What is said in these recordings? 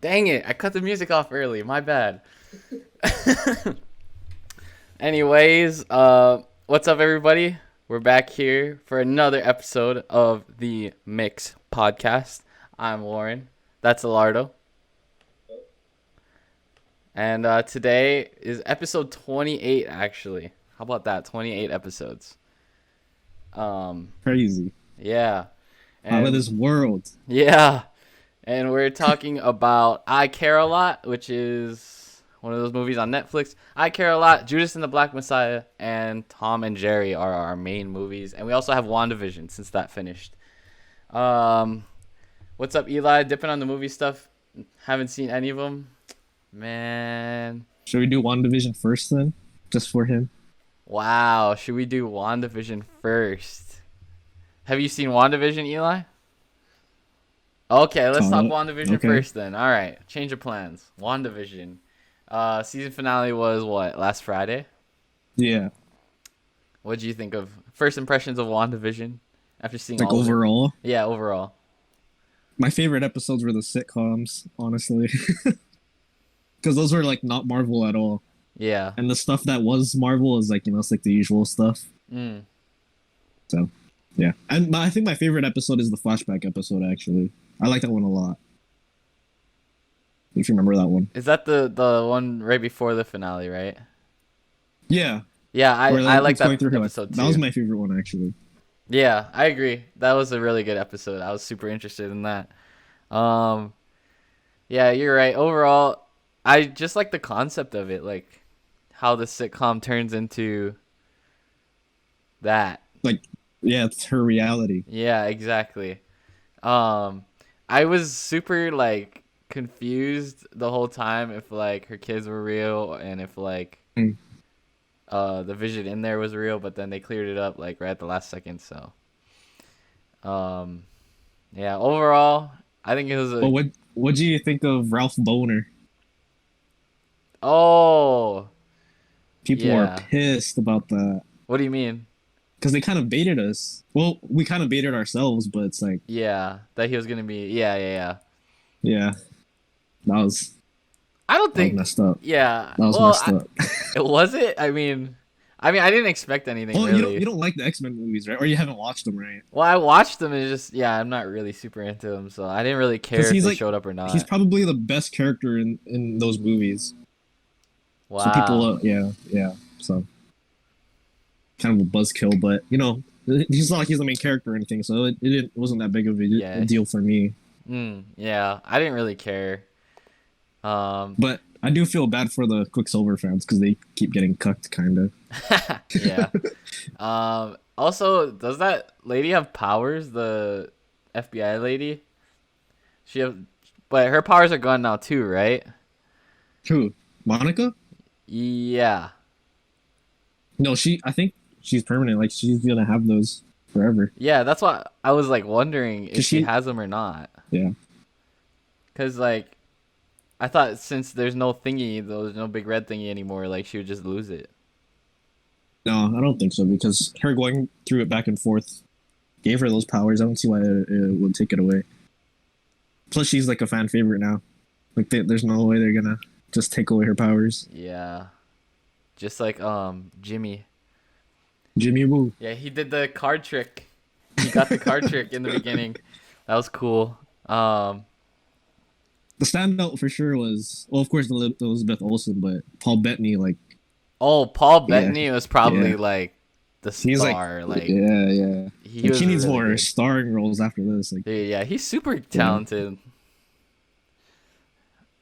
Dang it! I cut the music off early. My bad. Anyways, what's up, everybody? We're back here for another episode of the Mix Podcast. I'm Lauren. That's Elardo. And today is episode 28, actually. How about that? 28 episodes. Crazy. Yeah. Out of this world. Yeah. And we're talking about I Care a Lot, which is one of those movies on Netflix. I Care a Lot, Judas and the Black Messiah, and Tom and Jerry are our main movies. And we also have WandaVision since that finished. What's up, Eli? Dipping on the movie stuff. Haven't seen any of them. Man. Should we do WandaVision first then? Just for him? Wow. Should we do WandaVision first? Have you seen WandaVision, Eli? Okay, let's talk WandaVision first then. All right. Change of plans. WandaVision. Season finale was what? Last Friday? Yeah. What did you think of first impressions of WandaVision after seeing like all overall? of it? Yeah, overall. My favorite episodes were the sitcoms, honestly. Because those were like not Marvel at all. Yeah. And the stuff that was Marvel is like, it's like the usual stuff. So, yeah. And I think my favorite episode is the flashback episode, actually. I like that one a lot. If you remember that one. Is that the one right before the finale, right? Yeah. Yeah, I like that episode too. That was my favorite one, actually. Yeah, I agree. That was a really good episode. I was super interested in that. Yeah, you're right. Overall, I just like the concept of it, like how the sitcom turns into that. Like, yeah, it's her reality. Yeah, exactly. I was super like confused the whole time if like her kids were real and if like the vision in there was real, but then they cleared it up like right at the last second. So, yeah. Overall, I think it was. But what do you think of Ralph Boner? Oh, people are pissed about that. What do you mean? Because they kind of baited us. Well, we kind of baited ourselves, but it's like that he was gonna be yeah. That was. I don't think messed up. Yeah, that was messed up. It was it. I mean, I didn't expect anything. Well, really. You don't like the X-Men movies, right? Or you haven't watched them, right? Well, I watched them and just I'm not really super into them, so I didn't really care if they showed up or not. He's probably the best character in those movies. Wow. So people, so kind of a buzzkill, but he's not like he's the main character or anything, so it wasn't that big of a deal for me. Yeah, I didn't really care. But I do feel bad for the Quicksilver fans because they keep getting cucked, kind of. Yeah. Also, does that lady have powers? The FBI lady. But her powers are gone now too, right? Who? Monica? Yeah. No, I think she's permanent. Like, she's gonna have those forever. Yeah, that's what I was like wondering if she has them or not. Yeah. Because like, I thought since there's no thingy, there's no big red thingy anymore, like she would just lose it. No, I don't think so, because her going through it back and forth gave her those powers. I don't see why it would take it away. Plus, she's like a fan favorite now. Like, there's no way they're gonna just take away her powers. Yeah. Just like Jimmy. Jimmy Woo. Yeah, he did the card trick. He got the card trick in the beginning. That was cool. The standout for sure was, well, of course, Elizabeth Olsen, but Paul Bettany, like. Oh, Paul Bettany was probably like the star. Yeah. He needs more good. starring roles after this. Like, yeah, he's super talented.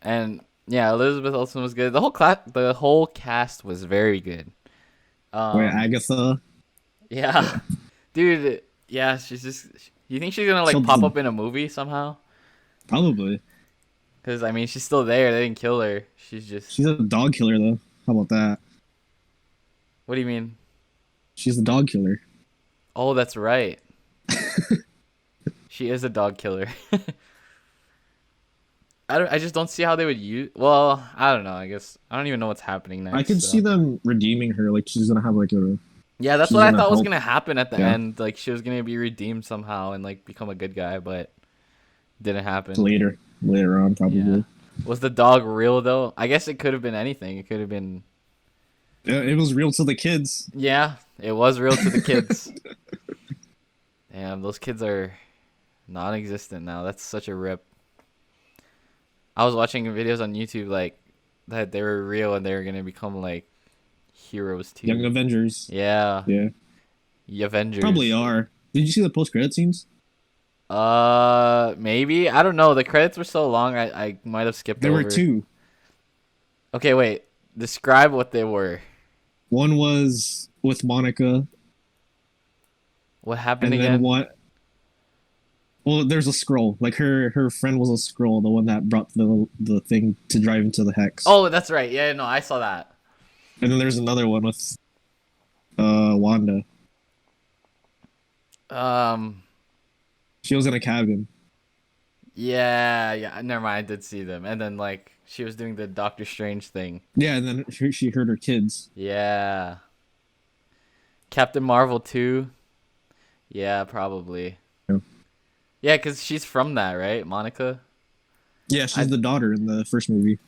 And yeah, Elizabeth Olsen was good. The whole cast was very good. Agatha. Yeah, dude. Yeah, she's just. You think she's gonna like pop up in a movie somehow? Probably. Because I mean, she's still there. They didn't kill her. She's a dog killer, though. How about that? What do you mean? She's a dog killer. Oh, that's right. She is a dog killer. I just don't see how they would use. Well, I don't know. I guess I don't even know what's happening next. I can see them redeeming her. Like, she's gonna have like a. Yeah, that's what I thought was gonna happen at the end. Like, she was gonna be redeemed somehow and like become a good guy, but didn't happen. Later on, probably. Was the dog real though? I guess it could have been anything. It could have been. It was real to the kids. Yeah, it was real to the kids. Damn, those kids are non-existent now. That's such a rip. I was watching videos on YouTube like that they were real and they were gonna become like heroes Young too. Avengers. Yeah, Yeah, the Avengers. probably are. Did you see the post-credit scenes? Maybe I don't know. The credits were so long, I might have skipped There were over. two. Okay, wait. Describe what they were. One was with Monica, What happened and then again? one. Well, there's a scroll. Like her friend was a scroll, the one that brought the thing to drive into the hex. Oh, that's right. Yeah, no, I saw that. And then there's another one with Wanda. Um, She was in a cabin. yeah, yeah. Never mind. I did see them, and then like she was doing the Doctor Strange thing. Yeah, and then she heard her kids. Yeah. Captain Marvel 2. Yeah, probably. Yeah, Yeah, because she's from that, right? Monica? yeah, I she's the daughter in the first movie.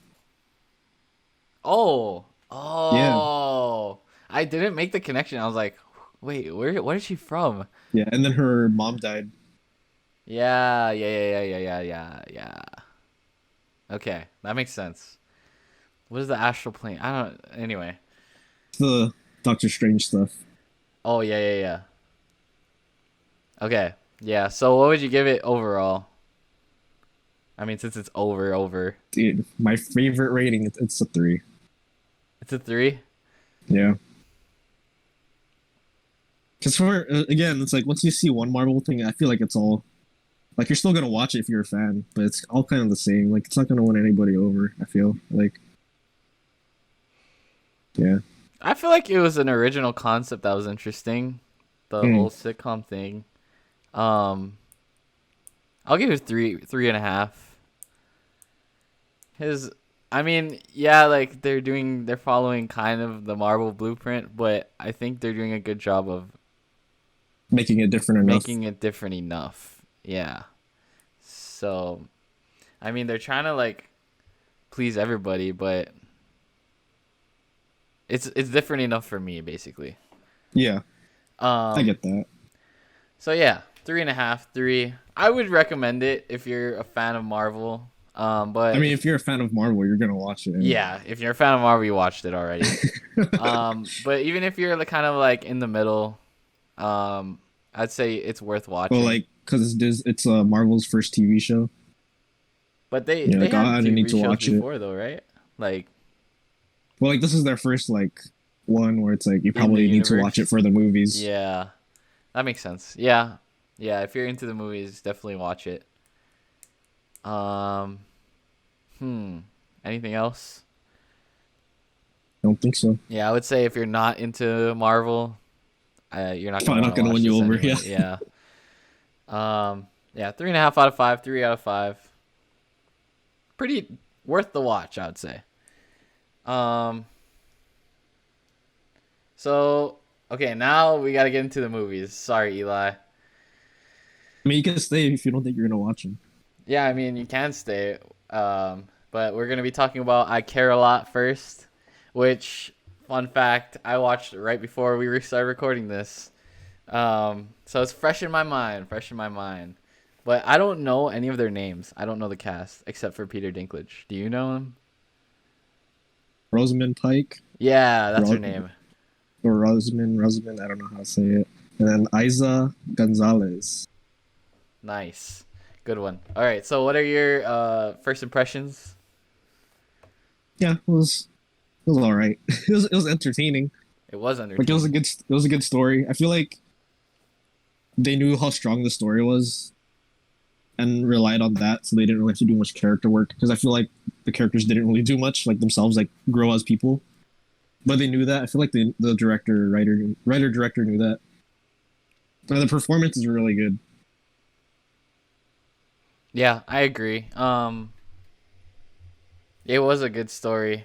Oh. Yeah, Oh. I didn't make the connection. I was like, wait, where is she from? yeah, and then her mom died. Yeah, yeah, yeah, yeah, yeah, yeah, yeah, yeah. Okay, that makes sense. What is the astral plane? I don't. Anyway. The Doctor Strange stuff. Oh yeah, yeah, yeah. Okay, yeah. So what would you give it overall? I mean, since it's over, Dude, my favorite rating. It's a 3. it's a 3. Yeah. Because for again, it's like once you see one Marvel thing, I feel like it's all like you're still gonna watch it if you're a fan, but it's all kind of the same. Like it's not gonna win anybody over. I feel like, yeah. I feel like it was an original concept that was interesting. The Mm. whole sitcom thing. Um, I'll give it three and a half. His, I mean, yeah, like they're following kind of the Marvel blueprint, but I think they're doing a good job of Making it different enough. making it different enough. Yeah. So, I mean, they're trying to like please everybody, but it's different enough for me, basically. Yeah, I Um. get that. So yeah, three and a half, 3. I would recommend it if you're a fan of Marvel. I But mean, if you're a fan of Marvel, you're gonna watch it anyway. yeah, if you're a fan of Marvel, you watched it already. But even if you're like, kind of like in the middle, I'd say it's worth Well, watching. like, cause it's Marvel's first TV show. But they Yeah, they like had I didn't need TV to shows watch it. before though, right? Like Well, like this is their first like one where it's like you in the probably need to watch it universe. for the movies. Yeah, that makes sense. Yeah, yeah. If you're into the movies, definitely watch it. Um, hmm. Anything else? I don't think so. Yeah, I would say if you're not into Marvel, you're not gonna Probably want not to gonna watch win you this over. anyway. Yeah. Yeah. Yeah, 3.5 out of 5, 3 out of 5. Pretty worth the watch, I would say. Um. So okay, now we gotta get into the movies. Sorry, Eli. I mean, you can stay if you don't think you're gonna watch them. Yeah, I mean you can stay. But we're gonna be talking about I Care a Lot first, which fun fact I watched right before we started recording this. So it's fresh in my mind, But I don't know any of their names. I don't know the cast except for Peter Dinklage. Do you know him? Rosamund Pike Yeah, that's her Ro- name. or Rosamund. I don't know how to say it. And then Isa Gonzalez. Nice. Good one. All right. So what are your first impressions? Yeah, it was all right. It was entertaining. It was Like entertaining. it was a good story. I feel like they knew how strong the story was and relied on that, so they didn't really have to do much character work. Because I feel like the characters didn't really do much, like themselves, like grow as people. But they knew that. I feel like the writer director knew that. And the performance is really good. Yeah, I agree. It was a good story.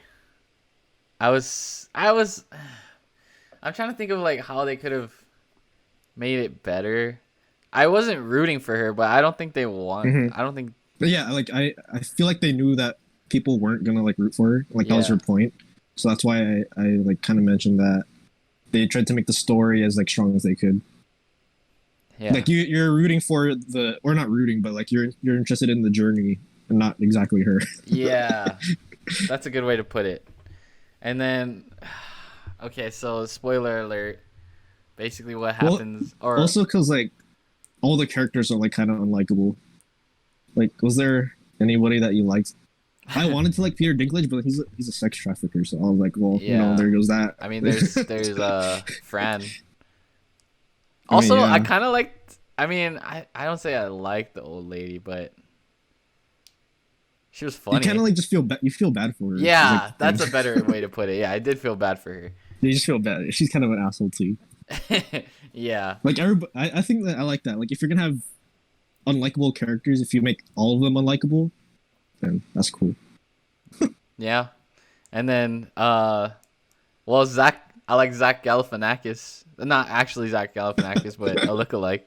I was I'm trying to think of like how they could have made it better. I wasn't rooting for her, but I don't think they won. Hmm. I don't think But yeah, like I feel like they knew that people weren't gonna like root for her. Like that was Yeah. her point. So that's why I like kind of mentioned that they tried to make the story as like strong as they could. Yeah. Like you're rooting for the or not rooting, but like you're interested in the journey and not exactly her. Yeah. That's a good way to put it. And then, okay, so spoiler alert. Basically, what Well, happens, or also because like all the characters are like kind of unlikable. Like, was there anybody that you liked? I wanted to like Peter Dinklage, but he's a sex trafficker, so I was like, well, yeah. there goes that. I mean, there's Fran. I mean, Also, I yeah, kind of liked. I mean, I don't say I liked the old lady, but she was you kind funny. of like just feel bad. You feel bad for her. Is like Yeah, the that's a thing. better way to put it. Yeah, I did feel bad for her. You just feel bad. She's kind of an asshole too. Yeah. Like everybody, I think that I like that. Like if you're gonna have unlikable characters, if you make all of them unlikable, then that's cool. Yeah. And then well, I like Zach Galifianakis. Not actually Zach Galifianakis, but a lookalike.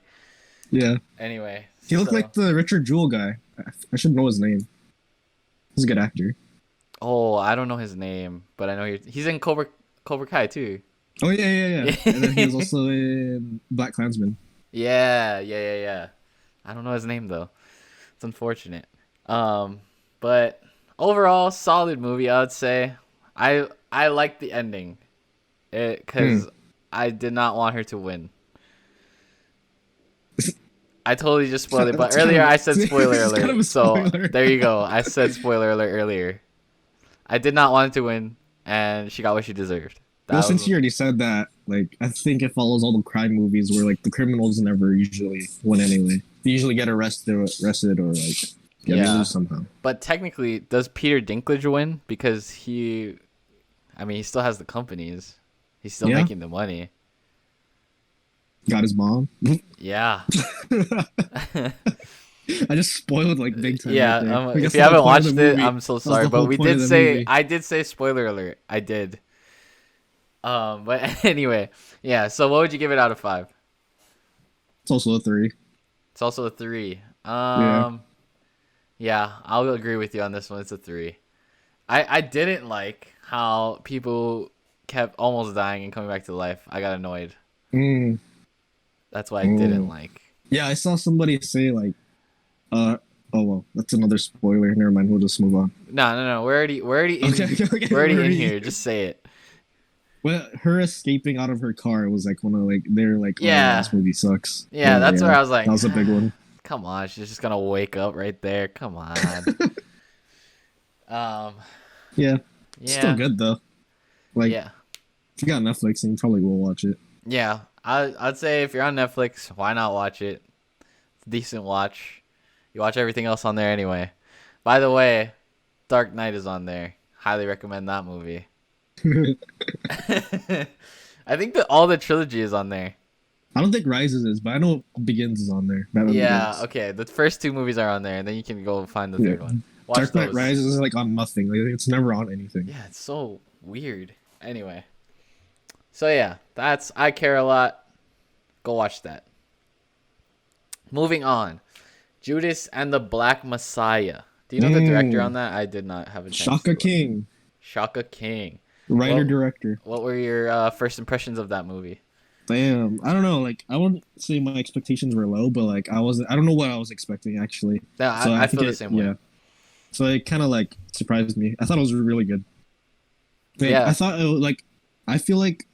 Yeah, Anyway, he looked so like the Richard Jewell guy. I should know his name. He's a good actor. oh, I don't know his name, but I know he's in Cobra Kai too. Oh yeah. And then he was Yeah, also in Black Klansman. yeah. I don't know his name though. It's unfortunate. But overall, solid movie. I would say. I like the ending, Hmm. because I did not want her to win. I totally just spoiled it, but That's kind earlier of I said spoiler it's kind alert. of a So spoiler. there you go. I said spoiler alert earlier. I did not want it to win, and she got what she deserved. Well, That since was you already said that, like I think it follows all the crime movies where like the criminals never usually win anyway. They usually get arrested or like they yeah. lose somehow. But technically, does Peter Dinklage win? Because I mean, he still has the companies. He's still Yeah, making the money. got his mom. Yeah. I just spoiled like big time Yeah. right there. I If guess you that's the haven't point of watched the it, movie. I'm so That was sorry. the But whole point of the movie. I did say spoiler alert. I did. But anyway, yeah. So what would you give it out of 5? It's also a 3. It's also a 3. Yeah. Yeah, I'll agree with you on this one. It's a 3. I didn't like how people kept almost dying and coming back to life. I got annoyed. Mm, That's what I didn't mm. like. Yeah, I saw somebody say like, uh, oh well, that's another spoiler. Never mind. We'll just move on. No. We're already in. Okay. We're already Where are in you? here. Just say it. Well, her escaping out of her car was like one of like they're like, oh yeah, Yeah, this movie sucks. yeah. That's where I was like, that was a big one. come on, she's just gonna wake up right there. Come on. Um. Yeah, still Yeah. good though. Like Yeah. if you got Netflix, then you probably will watch it. Yeah. I'd say if you're on Netflix, why not watch it? It's a decent watch. You watch everything else on there anyway. By the way, Dark Knight is on there. Highly recommend that movie. I think that all the trilogy is on there. I don't think Rises is, but I know Begins is on there. Batman Yeah, Begins. okay. The first 2 movies are on there, and then you can go find the Yeah. third one. Watch Dark Knight those. Rises is like on nothing. Like it's never on anything. Yeah, it's so weird. Anyway. So yeah, that's I Care a Lot. Go watch that. Moving on. Judas and the Black Messiah. Do you know the director on that? I did not have a chance to Shaka look. King, Shaka King. writer Well, director. what were your first impressions of that movie? Damn, I don't know. Like I wouldn't say my expectations were low, but like I wasn't. I don't know what I was expecting actually. Yeah, So I think feel the same way. yeah. So it kind of like surprised me. I thought it was really good. Like, Yeah. I thought like I feel like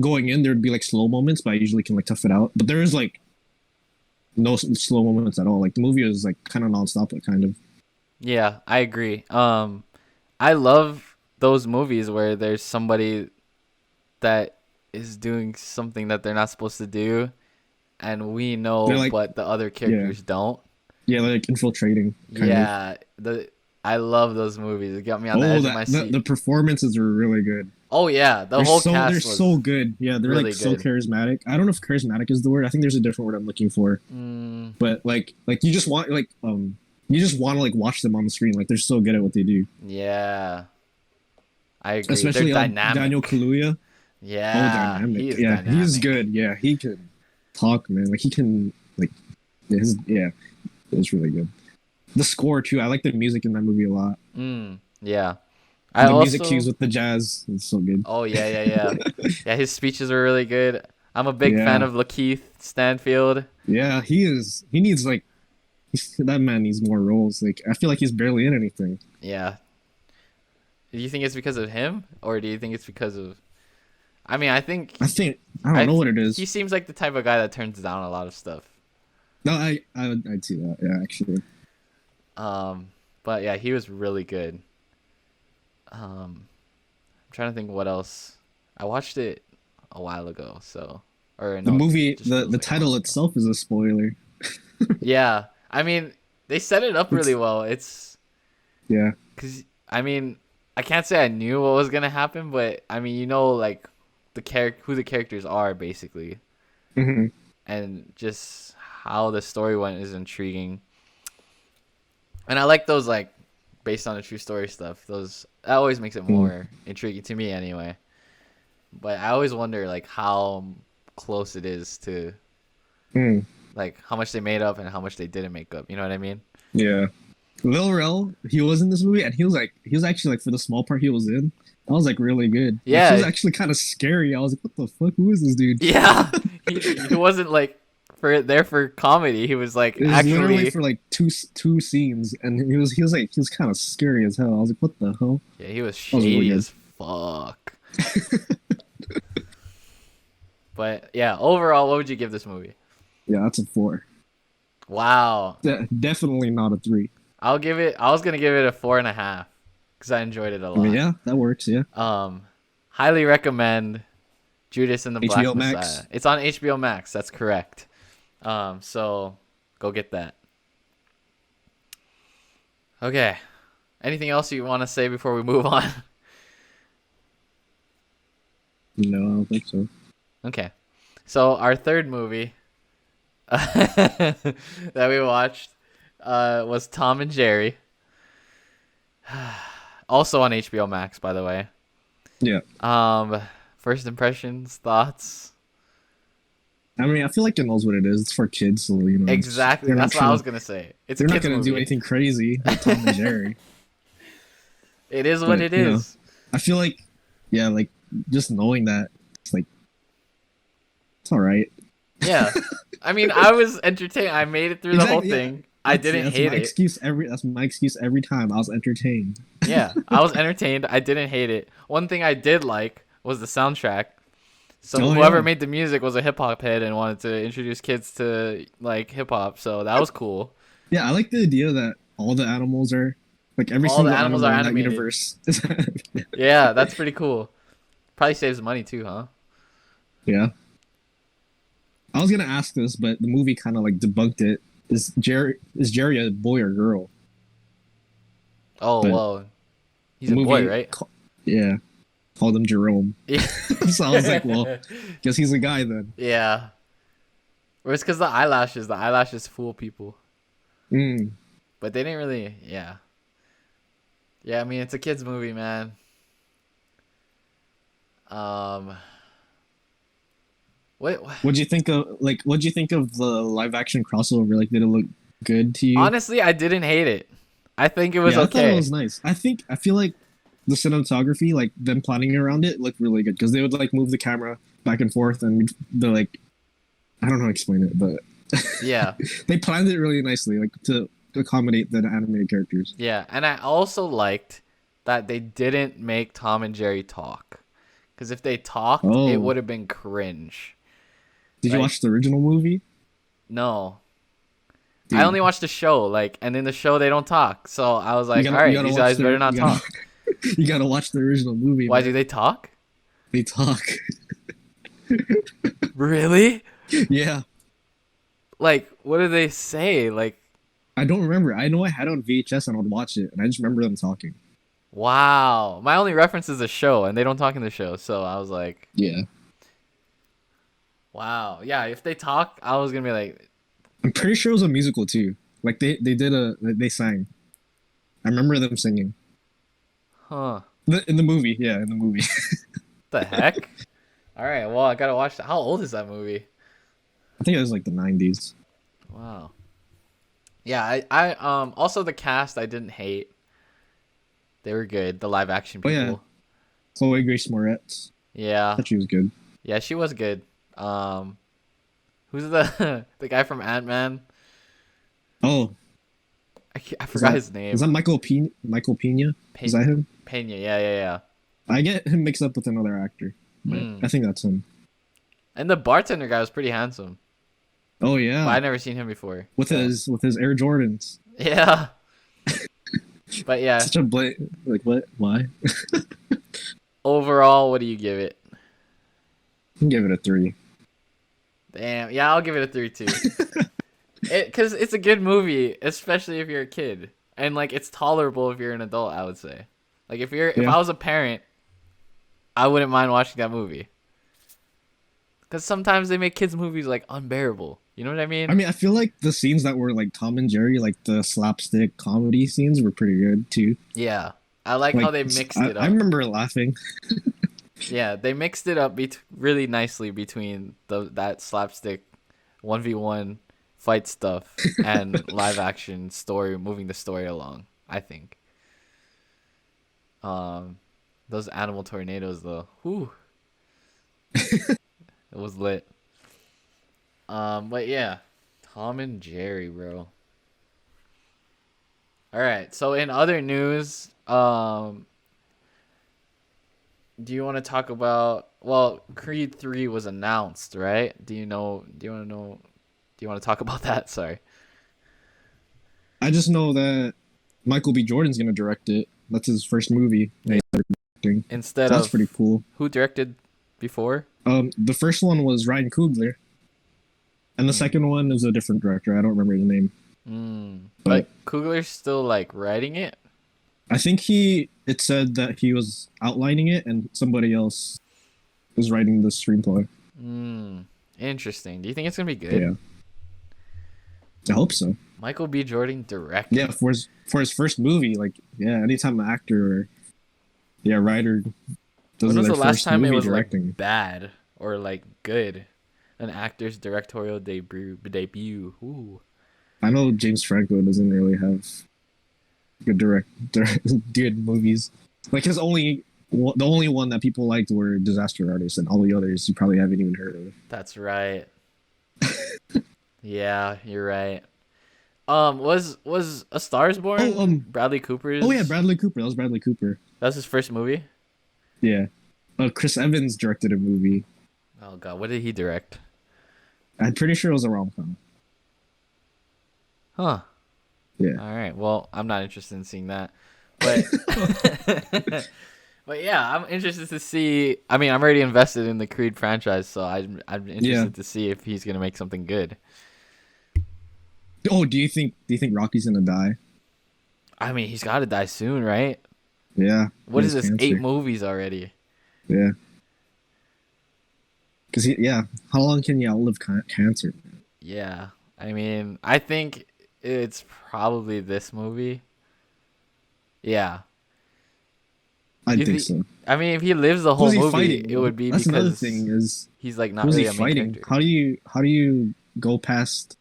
going in there'd be like slow moments, but I usually can like tough it out. But there is like no slow moments at all. Like the movie is like kind of nonstop, like kind of. Yeah, I agree. I love those movies where there's somebody that is doing something that they're not supposed to do, and we know, They're like but the other characters don't. yeah, like infiltrating. Kind of. Yeah, I love those movies. It got me on the Oh, edge of my seat. the performances were really good. Oh yeah, the whole They're cast was so good. Yeah, they're really like so good. charismatic. I don't know if charismatic is the word. I think there's a different word I'm looking for. But like you just want you just want to like watch them on the screen. Like they're so good at what they do. Yeah, I agree. Especially They're dynamic. Daniel Kaluuya. Yeah, dynamic. he is Yeah, dynamic. he's good. Yeah, he can talk, man. Like he can like it was really good. The score too. I like the music in that movie a lot. Yeah. I The music cues also. with the jazz is so good. Oh yeah, yeah, yeah. Yeah, his speeches were really good. I'm a big fan Yeah, of Lakeith Stanfield. yeah, he is. He needs like that man needs more roles. Like I feel like he's barely in anything. Yeah. Do you think it's because of him, or do you think it's because of? I mean, I think I think I don't I. know what it He is. seems like the type of guy that turns down a lot of stuff. No, I'd see that. Yeah, actually. Um, but yeah, he was really good. I'm trying to think what else. I watched it a while ago, so or The no, movie, just the feels the like a while title ago. itself is a spoiler. Yeah, I mean, they set it up really It's well. It's yeah. because I mean, I can't say I knew what was gonna happen, but I mean, like who the characters are basically, Hmm. and just how the story went is intriguing. And I like those like based on a true story stuff. Those that always makes it Mm. more intriguing to me anyway. But I always wonder like how close it is to Mm. like how much they made up and how much they didn't make up. You know what I mean? Yeah. Lil Rel, he was in this movie, and he was actually like for the small part he was in, that was like really good. Like he was Yeah, actually kind of scary. I was like, what the fuck? Who is this dude? yeah. He wasn't like for comedy. He was like It was literally actually for like two scenes, and he was kind of scary as hell. I was like, what the hell? yeah. He was That was really shady good. as fuck. But yeah, overall, what would you give this movie? Yeah, that's a 4. Wow, Definitely not a 3. I'll give it. I was gonna give it a 4.5 because I enjoyed it a I mean, lot. yeah, that works. Yeah, Um, highly recommend Judas and the Black HBO Messiah. Max. It's on HBO Max. That's correct. So go get that. Okay. Anything else you want to say before we move on? No, I don't think so. Okay. So our third movie that we watched was Tom and Jerry. Also on HBO Max, by the way. Yeah, Um, first impressions, thoughts. I mean, I feel like it knows what it is. It's for kids, so Exactly. they're not That's what I trying was to. gonna say. It's a They're not kids gonna do movie. anything crazy with Tom and Jerry. It is what But it is. I feel like, yeah, like just knowing that, it's like it's all right. Yeah. I mean, I was entertained. I made it through the whole Exactly. Yeah. thing. I didn't That's hate my it. excuse every time. I was entertained. Yeah, I was entertained. I didn't hate it. One thing I did like was the soundtrack. So Oh whoever yeah. made the music was a hip hop head and wanted to introduce kids to like hip hop. So that was cool. Yeah, I like the idea that all the animals are like every All the single animals are animal in that animated. universe. Yeah, that's pretty cool. Probably saves money too, huh? Yeah. I was gonna ask this, but the movie kind of like debunked it. Is Jerry a boy or girl? Oh, But well, he's the a boy, movie, right? yeah, called him Jerome. Yeah. So I was like, well, guess he's a guy then. Yeah. Or it's because the eyelashes. The eyelashes fool people. Mm. But they didn't really. Yeah. Yeah, I mean, it's a kids movie, man. Um, what? What'd you think of the live action crossover? Like, did it look good to you? Honestly, I didn't hate it. I think it was Yeah, I thought it okay. was nice. I feel like the cinematography, like them planning around it, looked really good because they would like move the camera back and forth, and they're like, I don't know how to explain it, but Yeah. they planned it really nicely, like to accommodate the animated characters. Yeah, and I also liked that they didn't make Tom and Jerry talk. Because if they talked, it Oh, would have been cringe. did you Like, watch the original movie, no. I dude? only watched the show, like, and in the show they don't talk. So I was You like, all gotta you right, gotta these watch guys better the not you gotta talk. you gotta watch the original movie, Why do man. they talk? They talk. Really? Yeah, Like, what do they say? Like, I don't remember. I know I had it on VHS and I'd watch it, and I just remember them talking. wow. My only reference is the show, and they don't talk in the show. So I was like, Yeah, wow. Yeah, if they talk, I was going to be like, I'm pretty sure it was a musical too. Like they sang. I remember them singing huh, in the movie. Yeah, in the movie. the heck? All right, well, I got to watch that. How old is that movie? I think it was like the '90s. Wow. Yeah, I also the cast I didn't hate. They were good. The live action Oh yeah, people. Chloe Grace Moretz. Yeah. Thought she was good. Yeah, she was good. Um, who's the the guy from Ant-Man? Oh, I is forgot that his is name. that Michael Pena? Michael Pena? Is Pe- that him? Pena. Yeah, yeah, yeah. I get him mixed up with another actor, but Mm. I think that's him. And the bartender guy was pretty handsome, Oh but yeah, I never seen him before. with So his Air Jordans. yeah, but yeah. Such a like what? Why? Overall, what do you give it? I can give it a 3. Damn. Yeah, I'll give it a 3 too. Because it's a good movie, especially if you're a kid, and like it's tolerable if you're an adult. I would say, like if Yeah. I was a parent, I wouldn't mind watching that movie. Because sometimes they make kids movies like unbearable. You know what I I mean? mean, I feel like the scenes that were like Tom and Jerry, like the slapstick comedy scenes, were pretty good too. Yeah, I like how Like, they mixed it I up. remember laughing. Yeah, they mixed it up really nicely between that slapstick 1v1 fight stuff and live action story, moving the story along. I think. Um, those animal tornadoes though, whew, it was lit. But yeah, Tom and Jerry, bro. All right. So in other news, do you want to talk about? Well, Creed 3 was announced, right? Do you know? Do you want to know? Do you want to talk about that? Sorry. I just know that Michael B. Jordan's gonna direct it. That's his first movie that Yeah. he's directing. Instead So that's pretty of cool. who directed before? The first one was Ryan Coogler, and the Hmm. second one is a different director. I don't remember his name, But but Coogler's still like writing it. I think it said that he was outlining it, and somebody else was writing the screenplay. Hmm. Interesting. Do you think it's gonna be good? Yeah, I hope so. Michael B. Jordan Yeah, directing. for his first movie, like yeah, anytime an actor or yeah writer does When was their the last first time it movie was like directing, bad or like good? An actor's directorial debut. Ooh. I know James Franco doesn't really have good movies. Like his the only one that people liked were Disaster Artists, and all the others you probably haven't even heard of. That's right. Yeah, you're right. Was A Star Is Oh Born Bradley oh yeah, Cooper's? Bradley Cooper. That was Bradley Cooper. That was his first movie. Yeah. Chris Evans directed a movie. Oh God, what did he direct? I'm pretty sure it was a rom com. Huh. Yeah. All right. Well, I'm not interested in seeing that, but but yeah, I'm interested to see. I mean, I'm already invested in the Creed franchise, so I'm Yeah. interested to see if he's gonna make something good. Oh, do you think Rocky's gonna die? I mean, he's got to die soon, right? Yeah. He What is has this? 8 cancer. movies already? Yeah. Because yeah, how long can you outlive cancer? Yeah. I mean, I think it's probably this movie. Yeah. I You think think? so. I mean, if he lives the whole Who's he movie, fighting it though? would be That's another because thing is he's like not who's he really a main fighting? character. How do you go past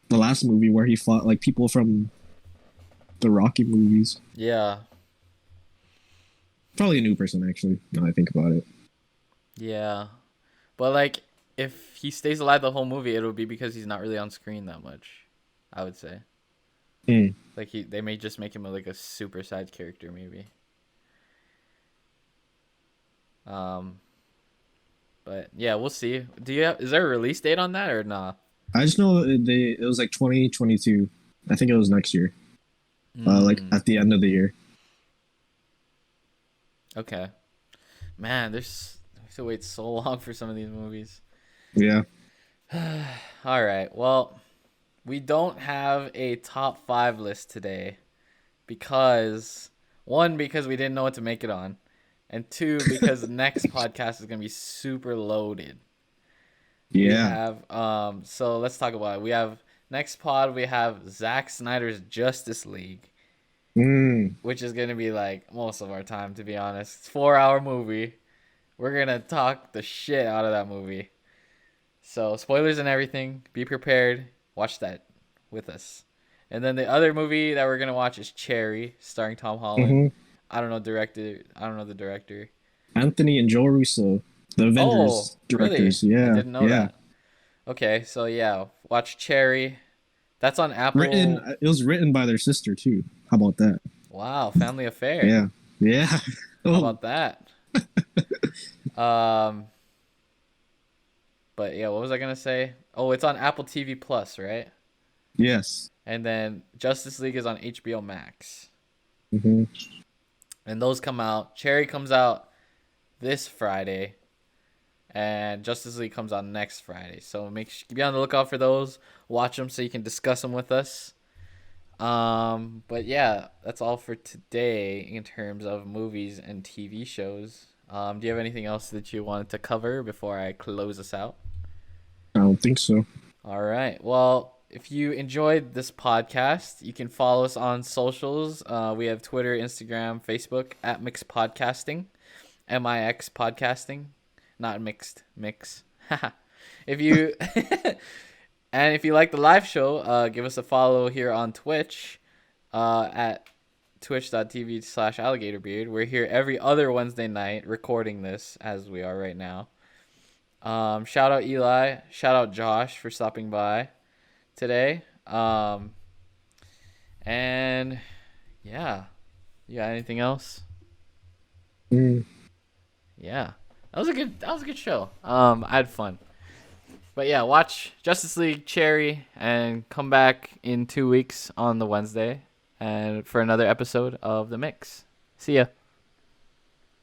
the last movie where he fought like people from the Rocky movies? Yeah. Probably a new person actually. Now I think about it. Yeah. But like if he stays alive the whole movie, it'll be because he's not really on screen that much, I would say. Mm. Like they may just make him like a super side character maybe. Um but yeah, we'll see. Is there a release date on that or nah? I just know it was like 2022. I think it was next year. Like Mm, at the end of the year. okay. Man, we have to wait so long for some of these movies. Yeah. All right. Well, we don't have a top 5 list today because one, because we didn't know what to make it on, and two, because the next podcast is going to be super loaded. We Yeah. have so let's talk about it. We have next pod we have Zack Snyder's Justice League, Mm. which is going to be like most of our time to be honest. It's 4-hour movie. We're going to talk the shit out of that movie. So spoilers and everything. Be prepared. Watch that with us. And then the other movie that we're gonna watch is Cherry, starring Tom Holland. Hmm. I don't know director. I don't know the director. Anthony and Joe Russo, the Oh, Avengers really? directors. I Yeah, didn't know yeah. that. Okay, so yeah, watch Cherry. That's on Written. Apple. It was written by their sister too. How about that? Wow, family affair. Yeah, yeah. How Oh, about that? Um, but yeah, what was I gonna say? Oh, it's on Apple TV Plus, right? yes. And then Justice League is on HBO Max. Hmm. And those come out. Cherry comes out this Friday, and Justice League comes out next Friday. So be on the lookout for those. Watch them so you can discuss them with us. But yeah, that's all for today in terms of movies and TV shows. Do you have anything else that you wanted to cover before I close us out? I don't think so. All right. Well, if you enjoyed this podcast, you can follow us on socials. We have Twitter, Instagram, Facebook at Mix Podcasting, MIX Podcasting, not mixed, mix. if you and if you like the live show, give us a follow here on Twitch, at twitch.tv/alligatorbeard. We're here every other Wednesday night recording this as we are right now. Shout out Eli, shout out Josh for stopping by today. And yeah, you got anything else? Mm. Yeah, that was a good show. I had fun. But yeah, watch Justice League Cherry and come back in 2 weeks on the Wednesday and for another episode of The Mix. See ya.